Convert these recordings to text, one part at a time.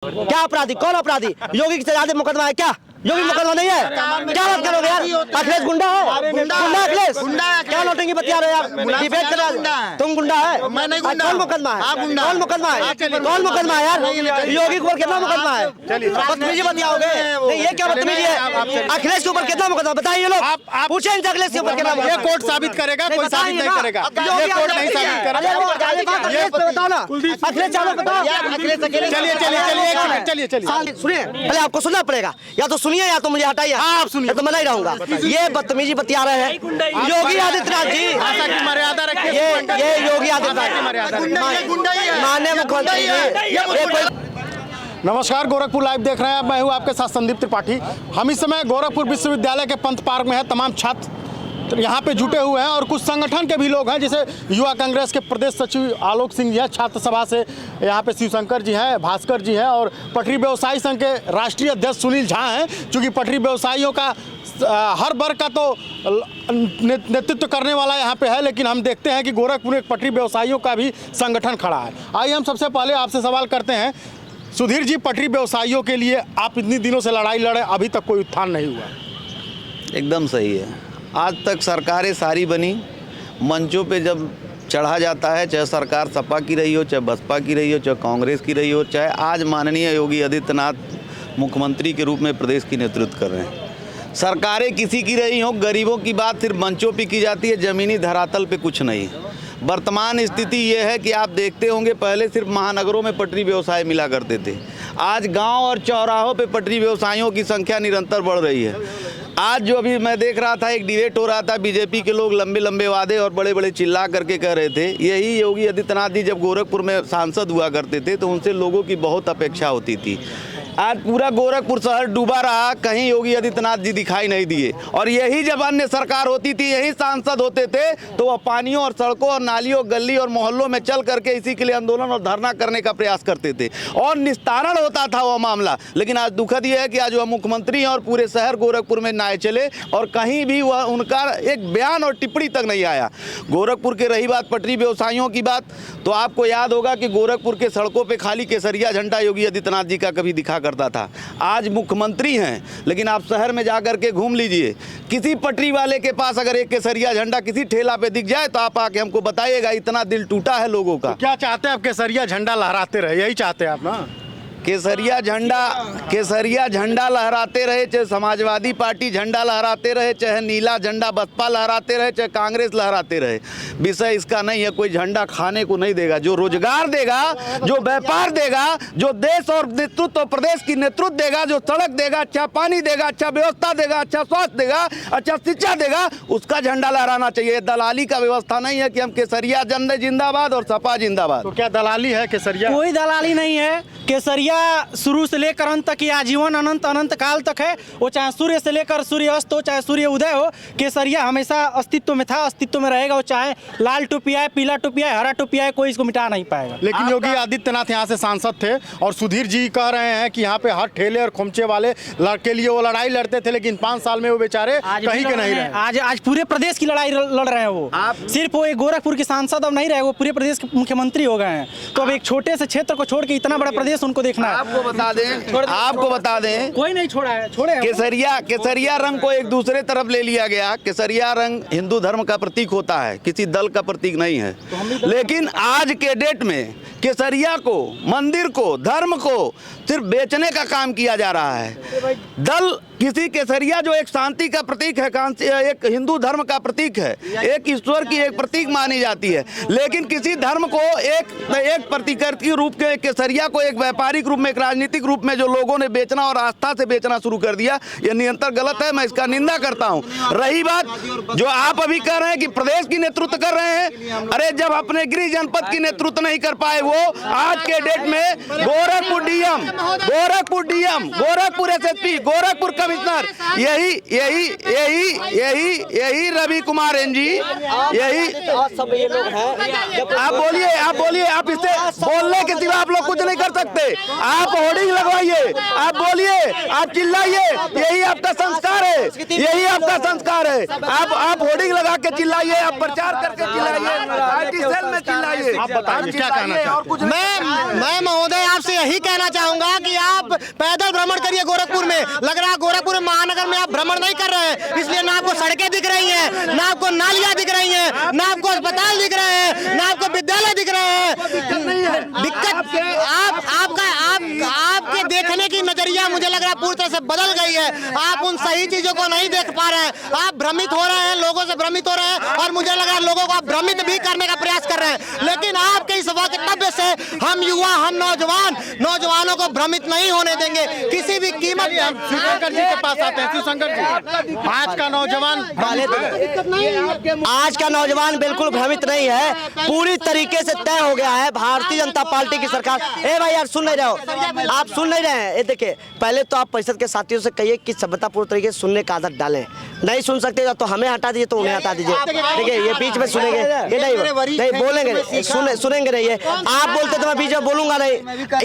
क्या अपराधी, कौन अपराधी? योगी की सजा दे मुकदमा है क्या? योगी मुकदमा नहीं है, क्या बात करोगे यार? अखिलेश गुंडा है, गुंडा अखिलेश, क्या नोटिंग बतिया रहे यार? डिबेट कर रहा है, तुम गुंडा है? कौन मुकदमा है? कौन मुकदमा है? कौन मुकदमा है यार? योगी के ऊपर कितना मुकदमा है? बदतमीजी बतियाओगे? नहीं, ये क्या बदतमीजी है? अखिलेश के ऊपर कितना मुकदमा बताइए लोग, पूछे इनसे अखिलेश के ऊपर कितना? ये कोर्ट साबित करेगा, कोई साबित नहीं करेगा, ये कोर्ट नहीं साबित करेगा। बताओ ना अखिलेश, चलो बताओ। चलिए सुनिए, पहले आपको सुनना पड़ेगा, या तो सुनिए या तो मुझे हटाइए। आप सुनिए तो मैं नहीं रहूंगा। ये बदतमीजी बतिया रहे हैं योगी आदित्यनाथ जी, भाषा की मर्यादा रखिए। ये योगी आदित्यनाथ माननीय मुख्यमंत्री जी। नमस्कार, गोरखपुर लाइव देख रहे हैं। मैं हूं आपके साथ संदीप त्रिपाठी। हम इस समय गोरखपुर विश्वविद्यालय के पंत पार्क में है। तमाम छात्र यहाँ पे जुटे हुए हैं और कुछ संगठन के भी लोग हैं, जैसे युवा कांग्रेस के प्रदेश सचिव आलोक सिंह जी हैं, छात्र सभा से यहाँ पे शिवशंकर जी हैं, भास्कर जी हैं और पटरी व्यवसायी संघ के राष्ट्रीय अध्यक्ष सुनील झा हैं। चूँकि पटरी व्यवसायियों का हर वर्ग का तो नेतृत्व करने वाला यहाँ पे है, लेकिन हम देखते हैं कि गोरखपुर एक पटरी व्यवसायियों का भी संगठन खड़ा है। आइए हम सबसे पहले आपसे सवाल करते हैं, सुधीर जी, पटरी व्यवसायियों के लिए आप इतनी दिनों से लड़ाई लड़े, अभी तक कोई उत्थान नहीं हुआ। एकदम सही है। आज तक सरकारें सारी बनी, मंचों पे जब चढ़ा जाता है, चाहे सरकार सपा की रही हो, चाहे बसपा की रही हो, चाहे कांग्रेस की रही हो, चाहे आज माननीय योगी आदित्यनाथ मुख्यमंत्री के रूप में प्रदेश की नेतृत्व कर रहे हैं। सरकारें किसी की रही हो, गरीबों की बात सिर्फ मंचों पे की जाती है, ज़मीनी धरातल पे कुछ नहीं। वर्तमान स्थिति ये है कि आप देखते होंगे, पहले सिर्फ महानगरों में पटरी व्यवसाय मिला करते थे, आज गांव और चौराहों पे पटरी व्यवसायियों की संख्या निरंतर बढ़ रही है। आज जो अभी मैं देख रहा था, एक डिबेट हो रहा था, बीजेपी के लोग लंबे लंबे वादे और बड़े बड़े चिल्ला करके कह रहे थे। यही योगी आदित्यनाथ जी जब गोरखपुर में सांसद हुआ करते थे तो उनसे लोगों की बहुत अपेक्षा होती थी। आज पूरा गोरखपुर शहर डूबा रहा, कहीं योगी आदित्यनाथ जी दिखाई नहीं दिए। और यही जब अन्य सरकार होती थी, यही सांसद होते थे, तो वह पानियों और सड़कों और नालियों, गली और मोहल्लों में चल करके इसी के लिए आंदोलन और धरना करने का प्रयास करते थे और निस्तारण होता था वह मामला। लेकिन आज दुखद यह है कि आज वह मुख्यमंत्री और पूरे शहर गोरखपुर में नाए चले और कहीं भी वह उनका एक बयान और टिप्पणी तक नहीं आया। गोरखपुर के रही बात पटरी व्यवसायियों की बात, तो आपको याद होगा कि गोरखपुर के सड़कों पर खाली केसरिया झंडा योगी आदित्यनाथ जी का कभी दिखा करता था। आज मुख्यमंत्री हैं, लेकिन आप शहर में जाकर के घूम लीजिए, किसी पटरी वाले के पास अगर एक केसरिया झंडा किसी ठेला पे दिख जाए तो आप आके हमको बताइएगा, इतना दिल टूटा है लोगों का। तो क्या चाहते हैं आप? केसरिया झंडा लहराते रहे, यही चाहते हैं आप ना? केसरिया झंडा लहराते रहे, चाहे समाजवादी पार्टी झंडा लहराते रहे, चाहे नीला झंडा बसपा लहराते रहे, चाहे कांग्रेस लहराते रहे, विषय इसका नहीं है। कोई झंडा खाने को नहीं देगा। जो रोजगार देगा, जो व्यापार देगा, जो देश और नेतृत्व और प्रदेश की नेतृत्व देगा, जो सड़क देगा, अच्छा पानी देगा, अच्छा व्यवस्था देगा, अच्छा स्वास्थ्य देगा, अच्छा शिक्षा देगा, उसका झंडा लहराना चाहिए। दलाली का व्यवस्था नहीं है कि हम केसरिया झंडे जिंदाबाद और सपा जिंदाबाद। तो क्या दलाली है केसरिया? कोई दलाली नहीं है। केसरिया शुरू से लेकर अंत तक, या आजीवन अनंत अनंत काल तक है। वो चाहे सूर्य से लेकर सूर्य अस्त हो, चाहे सूर्य उदय हो, केसरिया हमेशा अस्तित्व में था, अस्तित्व में रहेगा। वो चाहे लाल टोपी आए, पीला टोपी आए, हरा टोपी आए, कोई इसको मिटा नहीं पाएगा। लेकिन योगी आदित्यनाथ यहाँ से सांसद थे और सुधीर जी कह रहे हैं कि यहाँ पे हर ठेले और खोमचे वाले के लिए वो लड़ाई लड़ते थे, लेकिन 5 साल में वो बेचारे कहीं के नहीं रहे। आज पूरे प्रदेश की लड़ाई लड़ रहे हैं वो। सिर्फ वो एक गोरखपुर के सांसद अब नहीं रहे, वो पूरे प्रदेश के मुख्यमंत्री हो गए हैं। तो अब एक छोटे से क्षेत्र को छोड़ के इतना बड़ा प्रदेश उनको देखना है। आपको बता दें कोई नहीं छोड़ा है, छोड़े हैं। केसरिया रंग को एक दूसरे तरफ ले लिया गया। केसरिया रंग हिंदू धर्म का प्रतीक होता है, किसी दल का प्रतीक नहीं है। लेकिन आज के डेट में केसरिया को, मंदिर को, धर्म को सिर्फ बेचने का काम किया जा रहा है। दल किसी केसरिया जो एक शांति का प्रतीक है, एक हिंदू धर्म का प्रतीक है, एक ईश्वर की एक प्रतीक मानी जाती है, लेकिन किसी धर्म को एक प्रतीक के रूप के केसरिया को एक व्यापारिक रूप में, एक राजनीतिक रूप में जो लोगों ने बेचना और आस्था से बेचना शुरू कर दिया, यह निरंतर गलत है। मैं इसका निंदा करता हूं। रही बात जो आप अभी कह रहे हैं कि प्रदेश की नेतृत्व कर रहे हैं, अरे जब अपने गृह जनपद की नेतृत्व नहीं कर पाए वो, आज के डेट में Gorakhpur DM, Gorakhpur SSP, Gorakhpur commissioner, यही रवि कुमार एनजी, यही सब ये लोग हैं। आप बोलिए, आप इससे बोलने के सिवा आप लोग कुछ नहीं कर सकते। आप होर्डिंग लगवाइए, आप बोलिए, आप चिल्लाइए, यही आपका संस्कार है, यही आपका संस्कार है। आप होर्डिंग लगा के चिल्लाइए, आप प्रचार करके चिल्लाइए, पार्टी सेल में चिल्लाइए। आप बताइए क्या कहना चाहते हैं? मैं महोदय आपसे यही कहना चाहूंगा कि पैदल भ्रमण करिए गोरखपुर में, लग रहा है गोरखपुर महानगर में आप भ्रमण नहीं कर रहे हैं, इसलिए ना आपको सड़कें दिख रही हैं, ना आपको नालियां दिख रही हैं, ना आपको अस्पताल दिख रहे हैं, ना आपको विद्यालय दिख रहे हैं। दिक्कत आपके देखने की नजरिया मुझे लग रहा है पूरी तरह से बदल गई है। आप उन सही चीजों को नहीं देख पा रहे हैं, आप भ्रमित हो रहे हैं, लोगों से भ्रमित हो रहे हैं, और मुझे लग रहा है लोगों को आप भ्रमित भी करने का प्रयास कर रहे हैं। लेकिन आपके इस वक्तव्य से हम युवा, हम नौजवानों को भ्रमित नहीं होने देंगे किसी भी कीमत पर। शिवशंकर जी के पास आते हैं। शिवशंकर जी, आज का नौजवान आज का नौजवान बिल्कुल भ्रमित नहीं है, पूरी तरीके से तय हो गया है भारतीय जनता पार्टी की सरकार। ए भाई यार सुन नहीं रहे हो, आप सुन नहीं रहे हैं। ये देखिए, पहले तो आप परिषद के साथियों से कहिए कि सभ्यतापूर्ण तरीके से सुनने का आदत डालें। नहीं सुन सकते तो हमें हटा दीजिए, तो उन्हें हटा दीजिए। देखिए ये बीच में सुनेंगे, ये नहीं बोलेंगे, सुनेंगे नहीं। ये आप बोलते तो मैं बीच में बोलूंगा नहीं,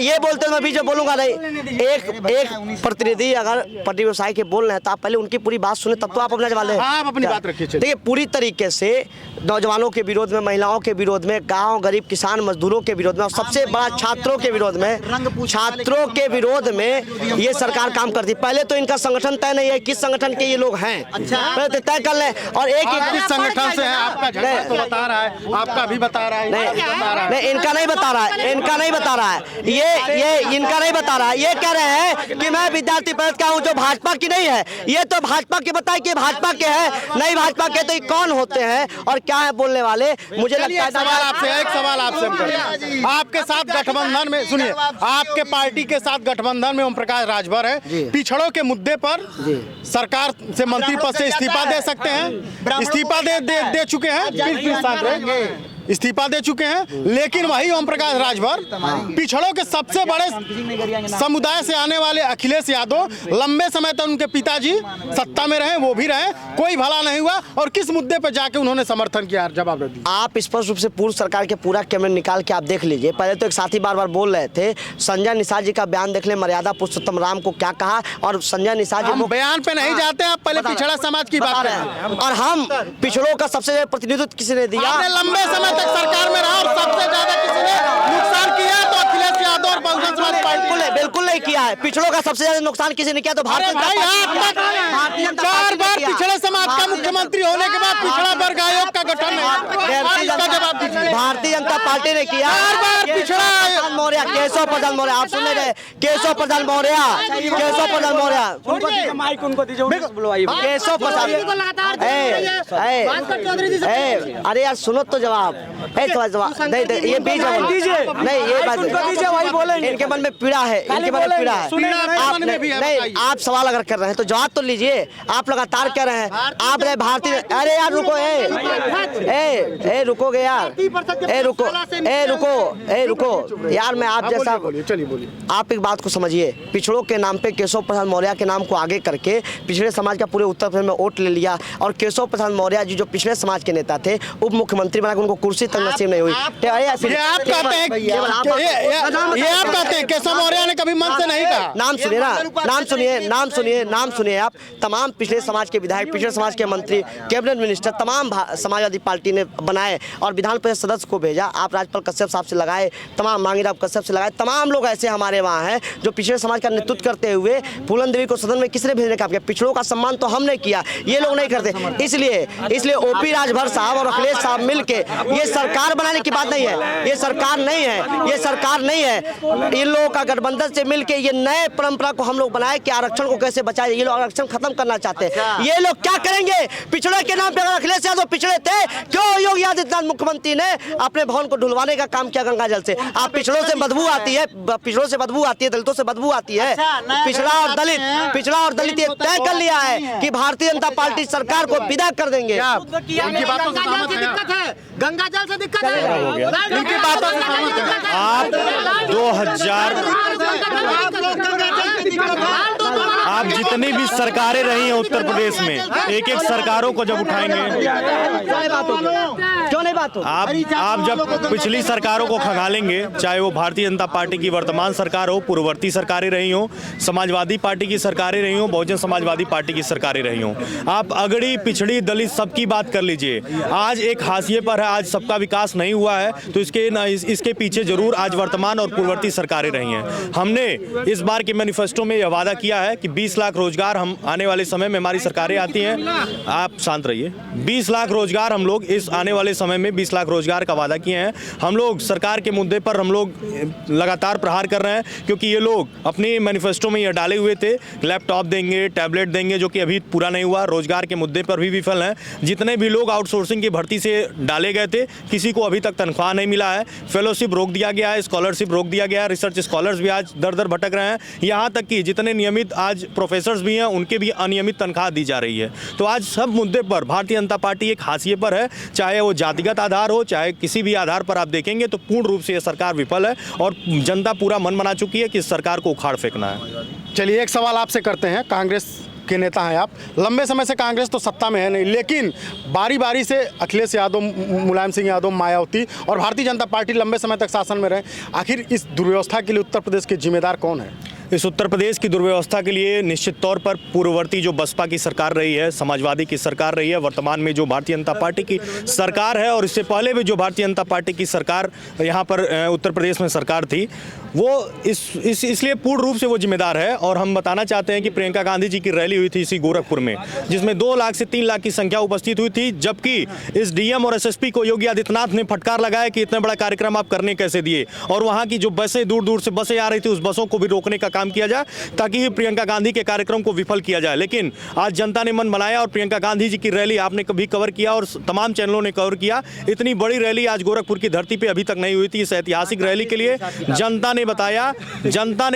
ये बोलते तो मैं बीच में बोलूंगा नहीं। एक प्रतिनिधि अगर पट्टी व्यवसाय के बोल रहे हैं तो आप पहले उनकी पूरी बात सुने, तब तो आप अपना जवाब दें। आप अपनी बात रखिए। देखिए पूरी तरीके से नौजवानों के विरोध में, महिलाओं के विरोध में, गांव गरीब किसान मजदूरों के विरोध में, और सबसे बड़ा छात्रों के विरोध में ये सरकार काम करती। पहले तो इनका संगठन तय नहीं है, किस संगठन के ये लोग हैं, पहले तो तय कर लें। और एक किस संगठन से है आपका झंडा तो बता रहा है, आपका भी बता रहा है, नहीं इनका नहीं बता रहा है, इनका नहीं बता रहा है, ये इनका नहीं बता रहा है। ये कह रहे हैं कि मैं विद्यार्थी परिषद का हूँ, जो भाजपा की नहीं है। ये तो भाजपा के बताए कि भाजपा के है, नहीं भाजपा के तो ये कौन होते हैं और क्या है बोलने वाले। मुझे लगता है एक सवाल आपसे हम करते हैं। आपके साथ गठबंधन में, सुनिए, आपके पार्टी के साथ गठबंधन में ओम प्रकाश राजभर है, पिछड़ों के मुद्दे पर सरकार से मंत्री पद से इस्तीफा दे सकते हैं, इस्तीफा दे चुके हैं, इस्तीफा दे चुके हैं। लेकिन वही ओम प्रकाश राजभर पिछड़ों के सबसे बड़े समुदाय से आने वाले अखिलेश यादव लंबे समय तक उनके पिताजी सत्ता में रहे, वो भी रहे, कोई भला नहीं हुआ। और किस मुद्दे पर जाके उन्होंने समर्थन किया, जवाब दे दीजिए। आप स्पष्ट रूप से पूर्व सरकार के पूरा कैमरा निकाल के आप देख लीजिए। पहले तो एक साथी बार बार बोल रहे थे, संजय निषाद जी का बयान देख ले, मर्यादा पुरुषोत्तम राम को क्या कहा। और संजय निषाद जी बयान पे नहीं जाते, आप पहले पिछड़ा समाज की बात करें। और हम पिछड़ों का सबसे ज्यादा प्रतिनिधित्व किसने दिया? लंबे समय तक सरकार में रहा और सबसे ज्यादा किसने नुकसान किया तो अखिलेश यादव और बहुजन समाज पार्टी। बिल्कुल नहीं किया है। पिछड़ों का सबसे ज्यादा नुकसान किसी ने किया तो भारतीय जनता पार्टी। 4 बार पिछड़े समाज का मुख्यमंत्री होने के बाद पिछड़ा वर्ग आयोग का गठन है, भारतीय जनता पार्टी ने किया। 4 बार पिछड़ा मौर्य, केशव प्रसाद मौर्य, आप सुन रहे, केशव प्रसाद मौर्य, केशव प्रसाद मौर्य, माइक उनको दीजिए, केशव प्रसाद। अरे यार सुनो तो जवाब, ये बीच में दीजिए, नहीं ये बात दीजिए, वही बोलेंगे। इनके मन में पीड़ा है, इनके मन में पीड़ा है। आप नहीं, आप सवाल अगर कर रहे हैं तो जवाब तो लीजिए। आप लगातार कह रहे हैं आप रहे भारतीय। अरे यार रुको, ए रुकोगे यार, रुको यार। मैं आप जैसा, चलिए बोलिए। आप एक बात को समझिए, पिछड़ों के नाम पे केशव प्रसाद मौर्य के नाम को आगे करके पिछड़े समाज का पूरे उत्तर प्रदेश में वोट ले लिया। और केशव प्रसाद मौर्य जी जो पिछड़े समाज के नेता थे, उप मुख्यमंत्री बना, उनको कुर्सी तक नसीब नहीं हुई। ये आप कहते हैं केशव मौर्य ने कभी मन से नहीं कहा। नाम सुनिए ना, नाम सुनिए आप। तमाम पिछड़े समाज के विधायक, पिछड़े समाज के मंत्री, कैबिनेट मिनिस्टर तमाम समाजवादी पार्टी ने बनाए और विधान परिषद सदस्य को भेजा। आप राजपाल कश्यप साहब से लगाए, तमाम मांगीराव कश्यप से लगाए, तमाम लोग ऐसे हमारे वहाँ हैं जो पिछड़े समाज का नेतृत्व करते हुए फूलन देवी को सदन में किसने भेजने का किया? पिछड़ों का सम्मान तो हमने किया, ये लोग नहीं करते। इसलिए ओपी राजभर साहब और अखिलेश साहब मिलके, ये सरकार बनाने की बात नहीं है, ये सरकार नहीं है, ये सरकार नहीं है। इन लोगों का गठबंधन से मिलके ये नए परंपरा को हम लोग बनाए कि आरक्षण को कैसे बचाए। ये लोग आरक्षण खत्म करना चाहते हैं। ये लोग क्या करेंगे? पिछड़े के नाम पे अगर अखिलेश यादव पिछड़े थे, क्यों योगी आदित्यनाथ मुख्यमंत्री ने अपने भवन को ढुलवाने का काम किया गंगा जल से? आप पिछड़ों से बदबू आती है, पिछड़ों से बदबू आती है, दलितों से बदबू आती है। पिछड़ा और दलित ये तय कर लिया है कि भारतीय जनता पार्टी सरकार को विदा कर देंगे। गंगा जल से दिक्कत है, इनकी बातों से आप 2000 आप जितनी भी सरकारें रही हैं उत्तर प्रदेश में, एक एक सरकारों को जब उठाएंगे, क्यों नहीं बात हो। आप जब पिछली सरकारों को खंगालेंगे, चाहे वो भारतीय जनता पार्टी की वर्तमान सरकार हो, पूर्ववर्ती सरकारें रही हो, समाजवादी पार्टी की सरकारें रही हो, बहुजन समाजवादी पार्टी की सरकारें रही हो, आप अगड़ी पिछड़ी दलित सबकी बात कर लीजिए, आज एक हाशिए पर है, आज सबका विकास नहीं हुआ है, तो इसके पीछे जरूर आज वर्तमान और पूर्ववर्ती सरकारें रही हैं। हमने इस बार के मैनिफेस्टो में यह वादा किया है कि 20 लाख रोजगार हम आने वाले समय में, हमारी सरकारें आती हैं, आप शांत रहिए, 20 लाख रोजगार हम लोग इस आने वाले समय में 20 लाख रोजगार का वादा किए हैं। हम लोग सरकार के मुद्दे पर हम लोग लगातार प्रहार कर रहे हैं, क्योंकि ये लोग अपने मैनिफेस्टो में यह डाले हुए थे लैपटॉप देंगे, टैबलेट देंगे, जो कि अभी पूरा नहीं हुआ। रोजगार के मुद्दे पर भी विफल हैं। जितने भी लोग आउटसोर्सिंग की भर्ती से डाले गए थे, किसी को अभी तक तनख्वाह नहीं मिला है, फेलोशिप रोक दिया गया है, स्कॉलरशिप रोक दिया गया है, रिसर्च स्कॉलर्स भी आज दर दर भटक रहे हैं, यहाँ तक कि जितने नियमित आज प्रोफेसर्स भी हैं उनके भी अनियमित तनख्वाह दी जा रही है। तो आज सब मुद्दे पर भारतीय जनता पार्टी एक हाशिए पर है, चाहे वो जातिगत आधार हो, चाहे किसी भी आधार पर आप देखेंगे तो पूर्ण रूप से यह सरकार विफल है और जनता पूरा मन बना चुकी है कि इस सरकार को उखाड़ फेंकना है। चलिए एक सवाल आपसे करते हैं, कांग्रेस के नेता हैं आप, लंबे समय से कांग्रेस तो सत्ता में है नहीं, लेकिन बारी बारी से अखिलेश यादव, मुलायम सिंह यादव, मायावती और भारतीय जनता पार्टी लंबे समय तक शासन में रहे। आखिर इस दुर्व्यवस्था के लिए उत्तर प्रदेश के जिम्मेदार कौन है? इस उत्तर प्रदेश की दुर्व्यवस्था के लिए निश्चित तौर पर पूर्ववर्ती जो बसपा की सरकार रही है, समाजवादी की सरकार रही है, वर्तमान में जो भारतीय जनता पार्टी की सरकार है और इससे पहले भी जो भारतीय जनता पार्टी की सरकार यहाँ पर उत्तर प्रदेश में सरकार थी, वो इसलिए पूर्ण रूप से वो जिम्मेदार है। और हम बताना चाहते हैं कि प्रियंका गांधी जी की रैली हुई थी इसी गोरखपुर में, जिसमें 2 लाख से 3 लाख की संख्या उपस्थित हुई थी, जबकि इस डीएम और एसएसपी को योगी आदित्यनाथ ने फटकार लगाया कि इतना बड़ा कार्यक्रम आप करने कैसे दिए, और वहाँ की जो बसें दूर दूर से बसें आ रही थी, उस बसों को भी रोकने का काम किया जाए ताकि प्रियंका गांधी के कार्यक्रम को विफल किया जाए। लेकिन आज जनता ने मन बनाया और प्रियंका गांधी जी की रैली आपने कभी कवर किया और तमाम चैनलों ने कवर किया। इतनी बड़ी रैली आज गोरखपुर की धरती पे अभी तक नहीं हुई थी। इस ऐतिहासिक रैली के लिए जनता ने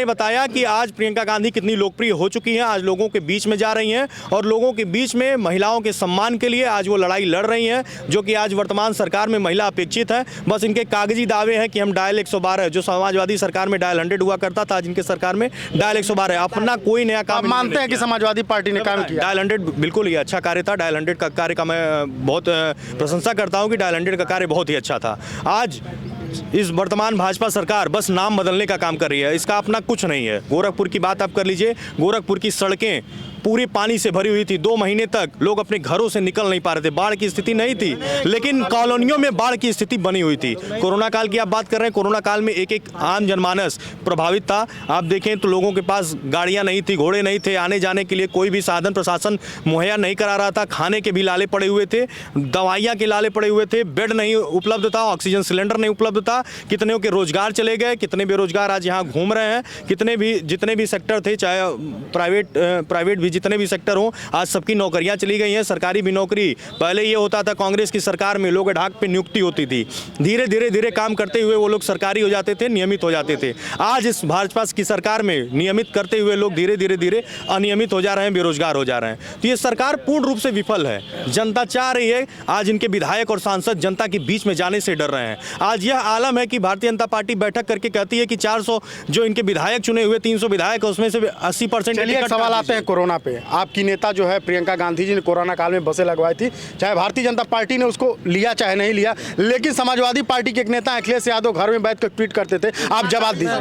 बताया कि आज प्रियंका गांधी कितनी लोकप्रिय हो चुकी हैं, आज लोगों के बीच में जा रही हैं और लोगों के बीच में महिलाओं के सम्मान के लिए आज वो लड़ाई लड़ रही हैं, जो कि आज वर्तमान सरकार में महिला अपेक्षित है। बस इनके कागजी दावे हैं कि हम डायल 112, जो समाजवादी सरकार में डायल 100 हुआ करता था, आज इनके सरकार में डायल 112 है। अपना कोई नया काम मानते हैं कि समाजवादी पार्टी ने काम किया? डायल 100 बिल्कुल ही अच्छा कार्य था। डायल 100 का कार्य का मैं बहुत प्रशंसा करता हूं कि डायल 100 का कार्य बहुत ही अच्छा था। आज इस वर्तमान भाजपा सरकार बस नाम बदलने का काम कर रही है, इसका अपना कुछ नहीं है। गोरखपुर की बात आप कर लीजिए, गोरखपुर की सड़कें पूरी पानी से भरी हुई थी, 2 महीने तक लोग अपने घरों से निकल नहीं पा रहे थे, बाढ़ की स्थिति नहीं थी, लेकिन कॉलोनियों में बाढ़ की स्थिति बनी हुई थी। कोरोना काल की आप बात कर रहे हैं, कोरोना काल में एक आम जनमानस प्रभावित था। आप देखें तो लोगों के पास गाड़ियां नहीं थी, घोड़े नहीं थे, आने जाने के लिए कोई भी साधन प्रशासन मुहैया नहीं करा रहा था, खाने के भी लाले पड़े हुए थे, दवाइयाँ के लाले पड़े हुए थे, बेड नहीं उपलब्ध था, ऑक्सीजन सिलेंडर नहीं उपलब्ध था, कितने के रोजगार चले गए, कितने बेरोजगार आज यहाँ घूम रहे हैं, जितने भी सेक्टर थे, चाहे प्राइवेट भी जितने भी सेक्टर हों, आज सबकी नौकरियां चली गई हैं। सरकारी भी नौकरी, पहले ये होता था कांग्रेस की सरकार में लोग ढाक पे नियुक्ति होती थी, धीरे धीरे काम करते हुए वो लोग सरकारी हो जाते थे, नियमित हो जाते थे। आज इस भाजपा की सरकार में नियमित करते हुए लोग धीरे धीरे अनियमित हो जा रहे हैं, बेरोजगार हो जा रहे हैं। तो ये सरकार पूर्ण रूप से विफल है। जनता चाह रही है, आज इनके विधायक और सांसद जनता के बीच में जाने से डर रहे हैं। आज यह आलम है कि भारतीय जनता पार्टी बैठक करके कहती है कि 400 जो इनके विधायक चुने हुए 300 विधायक, उसमें से 80% सवाल आते हैं कोरोना पे। आपकी नेता जो है प्रियंका गांधी जी ने कोरोना काल में बसें लगवाई थी, चाहे भारतीय जनता पार्टी ने उसको लिया चाहे नहीं लिया, लेकिन समाजवादी पार्टी के एक नेता अखिलेश यादव घर में बैठ कर ट्वीट करते थे। आप जवाब दीजिए,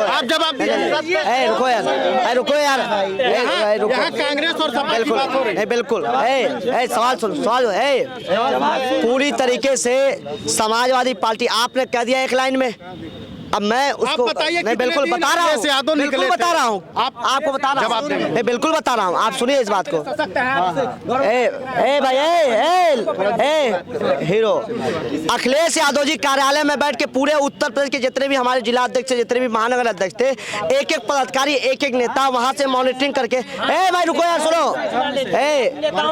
आप जवाब दीजिए। रुको यार, यहाँ कांग्रेस और सपा की बात हो रही है। बिल्कुल सवाल सुन, पूरी तरीके से समाजवादी पार्टी आपने कह दिया एक लाइन में। अब मैं उसको मैं बिल्कुल बता रहा हूँ, बिल्कुल बता रहा हूँ, आपको बता रहा हूँ, मैं बिल्कुल बता रहा हूँ, आप सुनिए इस बात को। भाई हीरो अखिलेश यादव जी कार्यालय में बैठ के पूरे उत्तर प्रदेश के जितने भी हमारे जिला अध्यक्ष, जितने भी महानगर अध्यक्ष थे, एक एक पदाधिकारी, एक एक नेता वहां से मॉनिटरिंग करके, भाई रुको यार सुनो,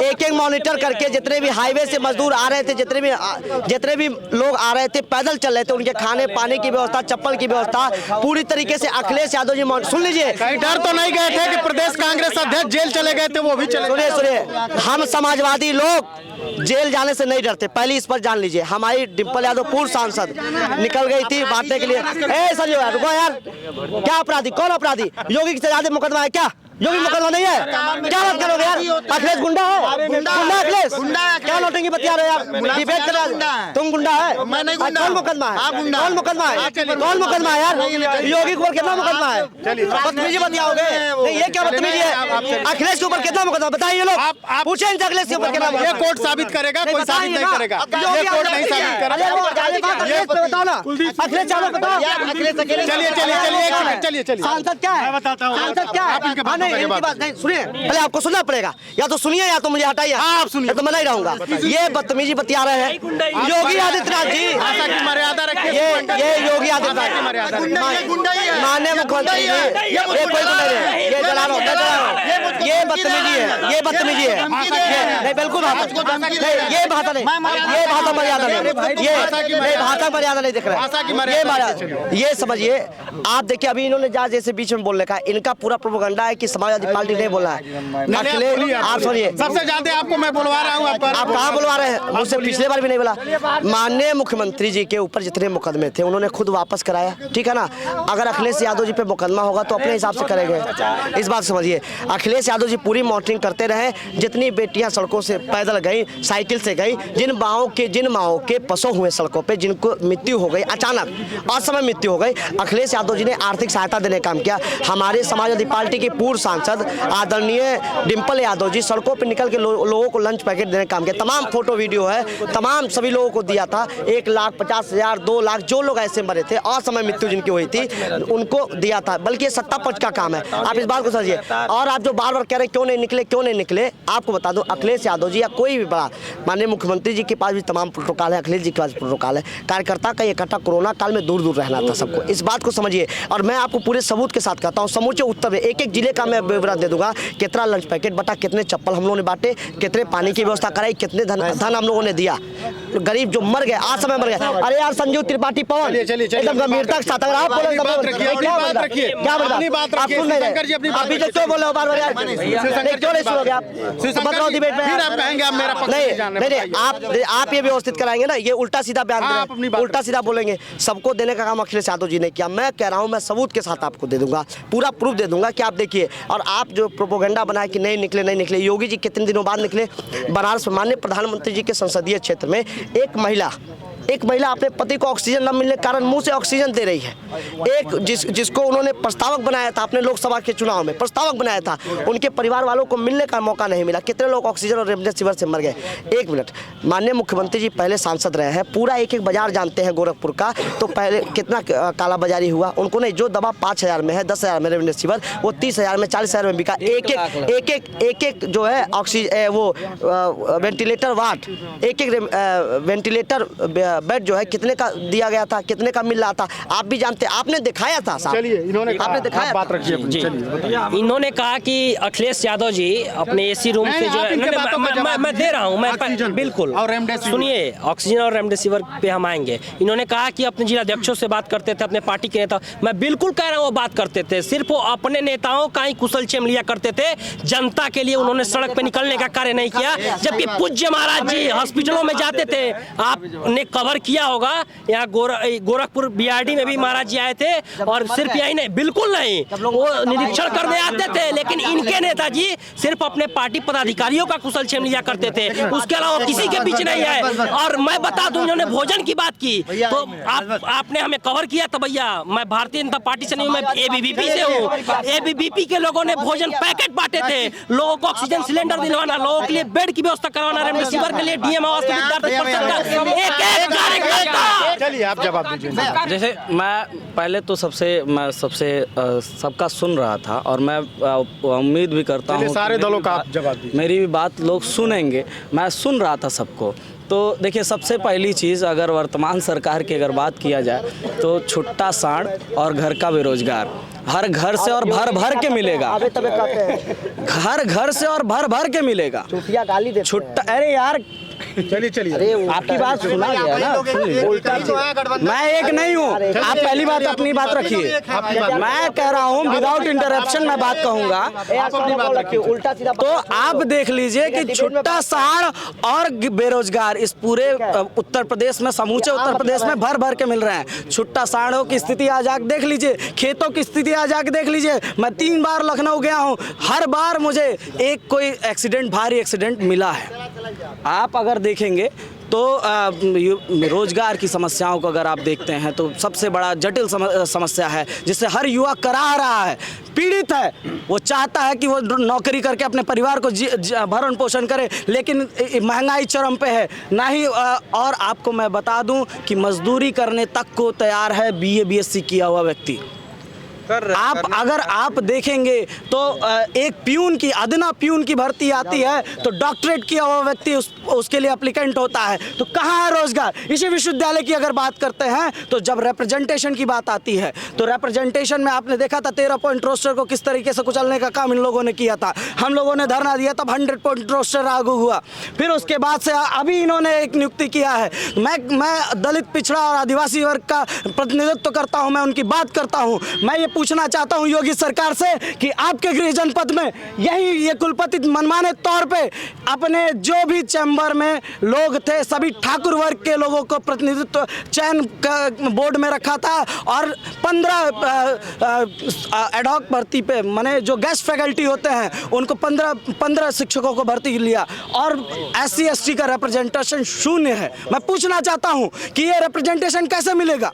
एक एक मॉनिटर करके जितने भी हाईवे से मजदूर आ रहे थे, जितने भी लोग आ रहे थे, पैदल चल रहे थे, उनके खाने पानी की व्यवस्था, चप्पल की व्यवस्था पूरी तरीके से अखिलेश यादव जी सुन लीजिए। डर तो नहीं गए थे कि प्रदेश कांग्रेस अध्यक्ष जेल चले गए थे, वो भी चले? सुनिए, हम समाजवादी लोग जेल जाने से नहीं डरते, पहले इस पर जान लीजिए। हमारी डिंपल यादव पूर्व सांसद निकल गई थी बांटने के लिए। संजय रुको यार, क्या अपराधी, कौन अपराधी? योगी की सजा दे मुकदमा है क्या? योगी मुकदमा नहीं है, क्या बात करोगे यार? अखिलेश गुंडा है, गुंडा अखिलेश, क्या नौटंकी बतिया रहे हो यार? डिबेट कर रहे हो, तुम गुंडा है? कौन मुकदमा है? कौन मुकदमा है? कौन मुकदमा है यार? योगी के ऊपर कितना मुकदमा है? बदतमीजी बतियाओगे? नहीं, ये क्या बदतमीजी है? अखिलेश के ऊपर कितना मुकदमा बताइए लोग, पूछे इनसे अखिलेश के ऊपर कितना मुकदमा? ये कोर्ट साबित करेगा, कोई साबित नहीं करेगा। ये कोर्ट नहीं साबित करेगा। बताओ ना, अखिलेश यादव बताओ। चलिए सांसद क्या है? मैं बताता हूँ। सांसद क्या है? आप इनके हाँ, नहीं, बातों इनकी बात नहीं सुनिए, पहले आपको सुनना पड़ेगा, या तो सुनिए या तो मुझे हटाइए। आप सुनिए। तो मैं नहीं रहूंगा। ये बदतमीजी बतिया रहे हैं योगी आदित्यनाथ जी। भाषा की मर्यादा रखिए। ये योगी आदित्यनाथ माननीय मुख्यमंत्री जी, ये कोई गुंडा नहीं है, ये जला रहा हूं, ये बदतमीजी है, ये बदतमीजी है, नहीं बिल्कुल नहीं, ये भाषा नहीं, ये भाषा मर्यादा नहीं, ये भाषा मर्यादा नहीं दिख रहा है, ये मर्यादा, ये समझिए आप। देखिए अभी इन्होंने जैसे बीच में बोलने का, इनका पूरा प्रोपेगेंडा है कि समाजवादी पार्टी ने बोला है। अखिलेश आप सुनिए, सबसे ज्यादा आपको मैं बुलवा रहा हूँ। आप कहाँ बुलवा रहे हैं? मुझसे पिछले बार भी नहीं बोला। माननीय मुख्यमंत्री जी के ऊपर जितने मुकदमे थे उन्होंने खुद वापस कराया, ठीक है ना? अगर अखिलेश यादव जी पे मुकदमा होगा तो अपने हिसाब से करेंगे, इस बात समझिए। अखिलेश यादव जी पूरी मॉनिटरिंग करते रहे, जितनी बेटियां सड़कों से पैदल गई, साइकिल से गई, जिन माओं के पसों हुए सड़कों पे, जिनको मृत्यु हो गई, अचानक असमय मृत्यु हो गई, अखिलेश यादव जी ने आर्थिक सहायता देने का काम किया। हमारे समाजवादी पार्टी की पूर्व सांसद आदरणीय डिम्पल यादव जी सड़कों पर निकल के लोगों को लंच पैकेट देने का काम किया। तमाम फोटो वीडियो है, तमाम सभी लोगों को दिया था। 1,50,000 2 लाख जो लोग ऐसे मरे थे, असमय मृत्यु जिनकी हुई थी, उनको दिया था। बल्कि ये सत्ता पक्ष का काम है, आप इस बात को समझिए। और आप जो बार बार कह रहे हैं क्यों नहीं निकले, आपको बता दो, अखिलेश यादव जी या कोई भी बड़ा, माननीय मुख्यमंत्री जी के पास भी तमाम प्रोटोकॉल है, अखिलेश जी के पास प्रोटोकॉल है। कार्यकर्ता का इकट्ठा कोरोना काल में दूर रहना था सबको, इस बात को समझिए। और मैं आपको पूरे सबूत के साथ कहता हूँ, समूचे उत्तर में एक जिले का मैं विवरण दे दूंगा, कितना लंच पैकेट बटा, कितने चप्पल हम लोगों ने बांटे, कितने पानी की व्यवस्था कराई, कितने धन हम लोगों ने दिया। गरीब जो मर गए, आज समय मर गए। अरे यार संजीव त्रिपाठी पवन एकदम गंभीरता के साथ, अगर आप बोले क्या आप सुन नहीं रहे, अभी तो क्यों बोल रहे हो बार बार यार? क्यों नहीं सुनोगे आप? बताओ डिबेट में नहीं, आप ये व्यवस्थित कराएंगे ना, ये उल्टा सीधा बयान, उल्टा सीधा बोलेंगे। सबको देने का काम अखिलेश यादव जी ने किया। मैं कह रहा हूँ, मैं सबूत के साथ आपको दे दूंगा, पूरा प्रूफ दे दूंगा कि आप देखिए। और आप जो प्रोपोगंडा बनाए कि नहीं निकले, योगी जी कितने दिनों बाद निकले। बनारस में माननीय प्रधानमंत्री जी के संसदीय क्षेत्र में एक महिला अपने पति को ऑक्सीजन न मिलने के कारण मुंह से ऑक्सीजन दे रही है। एक जिसको उन्होंने प्रस्तावक बनाया था, अपने लोकसभा के चुनाव में प्रस्तावक बनाया था, उनके परिवार वालों को मिलने का मौका नहीं मिला। कितने लोग ऑक्सीजन और रेमडेसिविर से मर गए। एक मिनट, माननीय मुख्यमंत्री जी पहले सांसद रहे हैं, पूरा एक बाजार जानते हैं गोरखपुर का। तो पहले कितना काला बाजारी हुआ, उनको नहीं, जो दवा 5,000 में है, 10,000 में रेमडेसिविर, वो 30,000 में 40,000 में बिका। एक जो है ऑक्सीजन, वो वेंटिलेटर वार्ड, एक वेंटिलेटर बेड जो है कितने का दिया गया था, कितने का मिल रहा था, आप भी जानते, आपने दिखाया था साहब। चलिए, इन्होंने आपने दिखाया, बात रखी है। इन्होंने कहा कि अखिलेश यादव जी अपने एसी रूम से जो है, मैं दे रहा हूं, मैं बिल्कुल, सुनिए, ऑक्सीजन और रेमडेसिविर पे हम आएंगे। इन्होंने कहा कि अपने जिलाध्यक्षों से बात करते थे, अपने पार्टी के नेता, मैं बिल्कुल कह रहा हूँ वो बात करते थे, सिर्फ वो अपने नेताओं का ही कुशल क्षेम लिया करते थे, जनता के लिए उन्होंने सड़क पे निकलने का कार्य नहीं किया। जबकि पूज्य महाराज जी हॉस्पिटलों में जाते थे, आपने कवर किया होगा, यहाँ गोरखपुर बीआरडी में भी महाराज जी आए थे, और सिर्फ यही नहीं, बिल्कुल नहीं, वो निरीक्षण करने आते थे, लेकिन इनके नेताजी सिर्फ अपने पार्टी पदाधिकारियों का कुशल क्षेम लिया करते थे, उसके अलावा किसी के बीच नहीं है। और मैं बता दूं, इन्होंने भोजन की बात की तो आपने हमें कवर किया था भैया, मैं भारतीय जनता पार्टी से नहीं हूँ, मैं एबीवीपी से हूँ। एबीवीपी के लोगों ने भोजन पैकेट बांटे थे, लोगों को ऑक्सीजन सिलेंडर दिलवाना, लोगों के लिए बेड की व्यवस्था करवाना, रेमडेसिविर के लिए डीएम आवास के विद्यार्थी परिषद का एक कार्यकर्ता। चलिए आप जवाब दीजिए। जैसे मैं पहले तो सबका सुन रहा था, और मैं उम्मीद भी करता हूँ सारे दलों का आप जवाब दीजिए। मेरी भी बात लोग सुनेंगे। मैं सुन रहा था सबको। तो देखिए, सबसे पहली चीज़, अगर वर्तमान सरकार की अगर बात किया जाए तो छुट्टा सांड और घर का बेरोजगार हर घर से और भर के मिलेगा, हर घर से और भर के मिलेगा। छुट्टा, अरे यार चलिए चलिए, आपकी बात सुना गया ना, मैं एक नहीं हूँ, आप पहली बात अपनी बात रखिए। मैं कह रहा हूँ विदाउट इंटरप्शन मैं बात कहूँगा। उल्टा सीधा तो आप देख लीजिए कि छुट्टा साड़ और बेरोजगार इस पूरे उत्तर प्रदेश में, समूचे उत्तर प्रदेश में भर भर के मिल रहे हैं। छुट्टा साड़ों की स्थिति आज आके देख लीजिए, खेतों की स्थिति आज आके देख लीजिए। मैं 3 बार लखनऊ गया हूँ, हर बार मुझे एक कोई एक्सीडेंट, भारी एक्सीडेंट मिला है। आप अगर देखेंगे तो रोजगार की समस्याओं को अगर आप देखते हैं तो सबसे बड़ा जटिल समस्या है जिससे हर युवा करा रहा है, पीड़ित है। वो चाहता है कि वो नौकरी करके अपने परिवार को भरण पोषण करे, लेकिन महंगाई चरम पे है ना ही। और आपको मैं बता दूं कि मजदूरी करने तक को तैयार है BA BSc किया हुआ व्यक्ति। अगर आप देखेंगे तो एक प्यून की, अदना प्यून की भर्ती आती है तो डॉक्टरेट किया हुआ व्यक्ति उसके लिए एप्लीकेंट होता है। तो कहाँ है रोजगार? इसी विश्वविद्यालय की अगर बात करते हैं तो जब रिप्रेजेंटेशन की बात आती है तो रिप्रेजेंटेशन में आपने देखा था 13 पॉइंट रोस्टर को किस तरीके से कुचलने का काम इन लोगों ने किया था। हम लोगों ने धरना दिया तब 100 पॉइंट रोस्टर लागू हुआ। फिर उसके बाद से अभी इन्होंने एक नियुक्ति किया है। मैं दलित, पिछड़ा और आदिवासी वर्ग का प्रतिनिधित्व करता हूँ, मैं उनकी बात करता हूँ। मैं ये पूछना चाहता हूं योगी सरकार से कि आपके गृह जनपद में ये कुलपति मनमाने तौर पे अपने जो भी चैम्बर में लोग थे सभी ठाकुर वर्ग के लोगों को प्रतिनिधित्व चयन बोर्ड में रखा था और 15 एडहॉक भर्ती पे, माने जो गेस्ट फैकल्टी होते हैं उनको 15 शिक्षकों को भर्ती लिया और SC ST का रिप्रेजेंटेशन 0 है। मैं पूछना चाहता हूं कि ये रिप्रेजेंटेशन कैसे मिलेगा?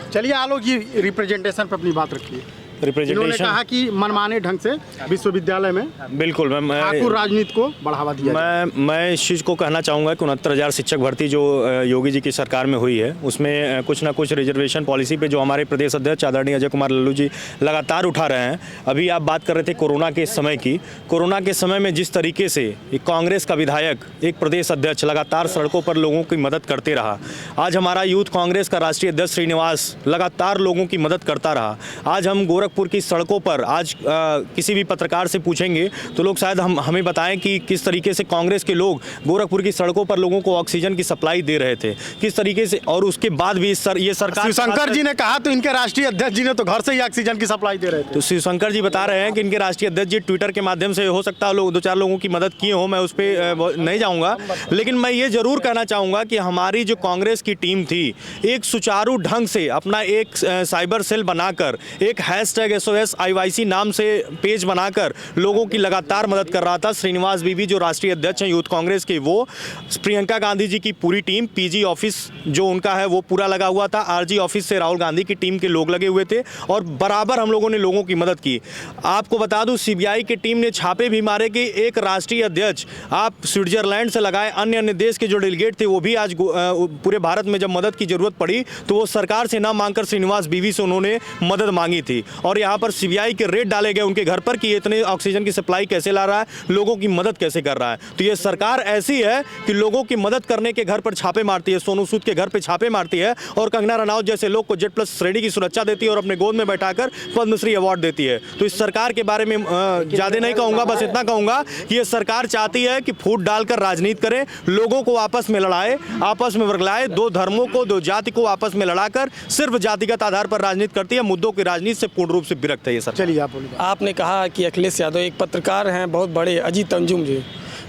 चलिए आलोक जी, रिप्रेजेंटेशन पर अपनी बात रखिए। इन्होंने कहा कि मनमाने ढंग से विश्वविद्यालय में बिल्कुल ठाकुर राजनीति को बढ़ावा दिया। मैं इस चीज़ को कहना चाहूँगा कि 69,000 शिक्षक भर्ती जो योगी जी की सरकार में हुई है उसमें कुछ ना कुछ रिजर्वेशन पॉलिसी पे जो हमारे प्रदेश अध्यक्ष आदरणीय अजय कुमार लल्लू जी लगातार उठा रहे हैं। अभी आप बात कर रहे थे कोरोना के समय की। कोरोना के समय में जिस तरीके से एक कांग्रेस का विधायक, एक प्रदेश अध्यक्ष लगातार सड़कों पर लोगों की मदद करते रहा। आज हमारा यूथ कांग्रेस का राष्ट्रीय अध्यक्ष श्रीनिवास लगातार लोगों की मदद करता रहा। आज हम गोरखपुर की सड़कों पर आज किसी भी पत्रकार से पूछेंगे तो लोग शायद हमें बताएं कि किस तरीके से कांग्रेस के लोग गोरखपुर की सड़कों पर लोगों को ऑक्सीजन की सप्लाई दे रहे थे, किस तरीके से। और उसके बाद भी ये सरकार, शिवशंकर जी ने कहा तो इनके राष्ट्रीय अध्यक्ष जी ने तो घर से ही ऑक्सीजन की सप्लाई दे रहे थे। तो शिवशंकर जी बता रहे हैं कि इनके राष्ट्रीय अध्यक्ष जी ट्विटर के माध्यम से हो सकता है लोग 2-4 लोगों की मदद किए हो, मैं उस पर नहीं जाऊँगा। लेकिन मैं ये जरूर कहना चाहूँगा कि हमारी जो कांग्रेस की टीम थी एक सुचारू ढंग से अपना एक साइबर सेल बनाकर एक #SOS IYC नाम से पेज बनाकर लोगों की लगातार मदद कर रहा था। श्रीनिवास बीबी जो राष्ट्रीय अध्यक्ष हैं यूथ कांग्रेस के, वो प्रियंका गांधी जी की पूरी टीम, PG ऑफिस जो उनका है वो पूरा लगा हुआ था, RG ऑफिस से राहुल गांधी की टीम के लोग लगे हुए थे और बराबर हम लोगों ने लोगों की मदद की। आपको बता दूं CBI की टीम ने छापे भी मारे कि एक राष्ट्रीय अध्यक्ष आप स्विट्जरलैंड से लगाए अन्य देश के जो डेलीगेट थे वो भी आज पूरे भारत में जब मदद की जरूरत पड़ी तो वो सरकार से ना मांगकर श्रीनिवास बीबी से उन्होंने मदद मांगी थी। और यहाँ पर CBI के रेड डाले गए उनके घर पर कि इतने ऑक्सीजन की सप्लाई कैसे ला रहा है, लोगों की मदद कैसे कर रहा है। तो ये सरकार ऐसी है कि लोगों की मदद करने के घर पर छापे मारती है, सोनू सूद के घर पे छापे मारती है और कंगना रनौत जैसे लोग को Z+ श्रेणी की सुरक्षा देती है और अपने गोद में बैठाकर पद्मश्री अवार्ड देती है। तो इस सरकार के बारे में ज़्यादा नहीं कहूँगा, बस इतना कहूँगा कि ये सरकार चाहती है कि फूट डालकर राजनीति करे, लोगों को आपस में लड़ाए, आपस में वर्गलाए, 2 धर्मों को, 2 जाति को आपस में लड़ाकर सिर्फ जातिगत आधार पर राजनीति करती है। मुद्दों की राजनीति से पूर्ण रूप से विरक्त है ये सरकार। चलिए आप बोलिए। आपने कहा कि अखिलेश यादव एक पत्रकार हैं बहुत बड़े, अजीत अंजुम जी,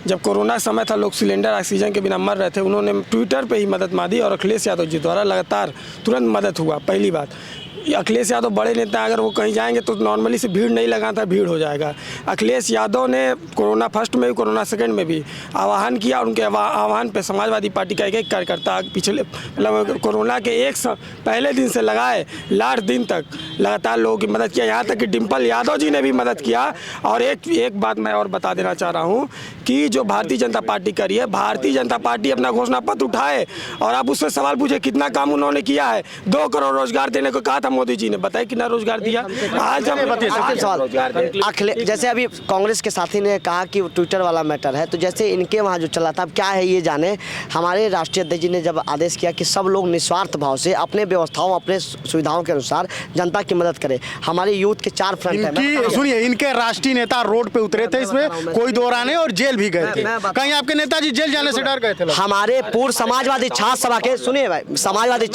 जब कोरोना समय था लोग सिलेंडर ऑक्सीजन के बिना मर रहे थे, उन्होंने ट्विटर पे ही मदद मांगी और अखिलेश यादव जी द्वारा लगातार तुरंत मदद हुआ। पहली बात, अखिलेश यादव बड़े नेता, अगर वो कहीं जाएंगे तो नॉर्मली से भीड़ नहीं लगाता, भीड़ हो जाएगा। अखिलेश यादव ने कोरोना फर्स्ट में भी कोरोना सेकंड में भी आह्वान किया और उनके आह्वान पे समाजवादी पार्टी का एक कार्यकर्ता पिछले मतलब कोरोना के पहले दिन से लगाए लास्ट दिन तक लगातार लोगों की मदद किया, यहाँ तक कि डिम्पल यादव जी ने भी मदद किया। और एक बात मैं और बता देना चाह रहा हूँ कि जो भारतीय जनता पार्टी करी है, भारतीय जनता पार्टी अपना घोषणा पत्र उठाए और आप उससे सवाल पूछे कितना काम उन्होंने किया है। 2 करोड़ रोजगार देने को कहा था मोदी जी ने बताया कितना रोजगार दिया। आज हम आखिरी सवाल, जैसे अभी कांग्रेस के साथी ने कहा कि ट्विटर वाला मैटर है, तो जैसे इनके वहाँ जो चला था, अब क्या है ये जाने। हमारे राष्ट्रीय अध्यक्ष जी ने जब आदेश किया कि सब लोग निस्वार्थ भाव से अपने व्यवस्थाओं अपने सुविधाओं के अनुसार जनता की मदद करें। हमारे यूथ के 4 फ्रंट है। सुनिए, इनके राष्ट्रीय नेता रोड पे उतरे थे, इसमें कोई दो राह नहीं, और जेल भी गए थे। कहीं आपके नेताजी जेल जाने से डर गए थे? हमारे पूर्व समाजवादी छात्र सभा के, सुनिए भाई, समाजवादी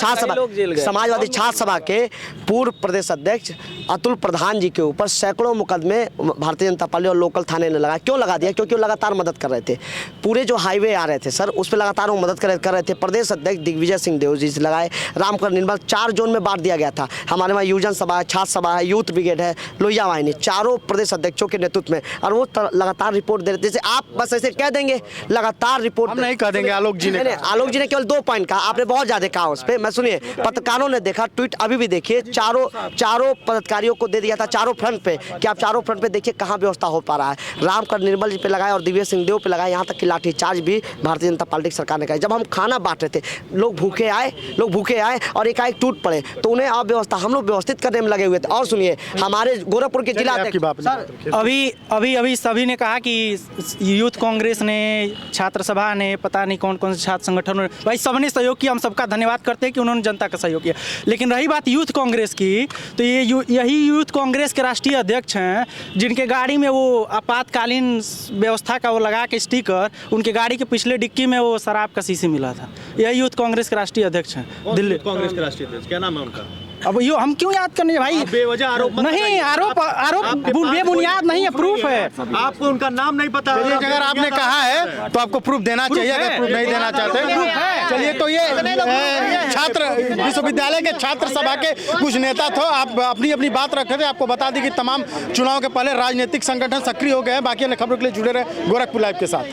छात्र सभा के पूर्व प्रदेश अध्यक्ष अतुल प्रधान जी के ऊपर सैकड़ों मुकदमे भारतीय जनता पार्टी और लोकल थाने ने लगा। क्यों लगा दिया? क्योंकि वो लगातार मदद कर रहे थे। पूरे जो हाईवे आ रहे थे सर, उस पर लगातार वो मदद कर रहे थे। प्रदेश अध्यक्ष दिग्विजय सिंह देव जी से लगाए, रामकर निर्मल, 4 जोन में बांट दिया गया था। हमारे वहाँ युवजन सभा है, छात्र सभा है, यूथ ब्रिगेड है, लोहिया वाहिनी, चारों प्रदेश अध्यक्षों के नेतृत्व में, और वो लगातार रिपोर्ट दे रहे थे। जैसे आप बस ऐसे कह देंगे लगातार रिपोर्ट, हम नहीं कह देंगे। आलोक जी ने केवल 2 पॉइंट कहा, आपने बहुत ज्यादा कहा उस पर। मैं सुनिए, पत्रकारों ने देखा ट्वीट, अभी भी देखिए, चारों पदाधिकारियों को दे दिया था चारों फ्रंट पे कि आप चारों फ्रंट पे देखिए कहाँ व्यवस्था हो पा रहा है। रामकर निर्मल जी पे लगाए और दिग्विजय सिंह देव पे लगाए, यहाँ तक कि लाठीचार्ज भी भारतीय जनता पार्टी की सरकार ने कहा। जब हम खाना बांट रहे थे, लोग भूखे आए और एकाएक टूट पड़े, तो उन्हें अव्यवस्था हम लोग व्यवस्थित करने में लगे हुए थे। और सुनिए, हमारे गोरखपुर के जिला अभी सभी ने कहा कि यूथ कांग्रेस ने, छात्र सभा ने, पता नहीं कौन कौन से छात्र संगठनों ने, भाई सबने सहयोग किया। हम सबका धन्यवाद करते हैं कि उन्होंने जनता का सहयोग किया। लेकिन रही बात यूथ कांग्रेस की, तो यही यूथ कांग्रेस के राष्ट्रीय अध्यक्ष हैं जिनके गाड़ी में वो आपातकालीन व्यवस्था का वो लगा के स्टिकर, उनके गाड़ी के पिछले डिक्की में वो शराब का शीशी मिला था। यही यूथ कांग्रेस के राष्ट्रीय अध्यक्ष हैं दिल्ली कांग्रेस के राष्ट्रीय अध्यक्ष, क्या नाम है उनका? अब यो हम क्यों याद करने भाई? बेवजह आरोप नहीं, आरोप बेबुनियाद नहीं है, प्रूफ है। आपको उनका नाम नहीं पता? अगर आपने कहा है तो आपको प्रूफ देना चाहिए। अगर प्रूफ नहीं देना चाहते, चलिए, तो ये छात्र विश्वविद्यालय के छात्र सभा के कुछ नेता थे। आप अपनी बात रखे थे। आपको बता दें कि तमाम चुनाव के पहले राजनीतिक संगठन सक्रिय हो गए हैं। बाकी अन्य खबरों के लिए जुड़े रहे गोरखपुर लाइव के साथ।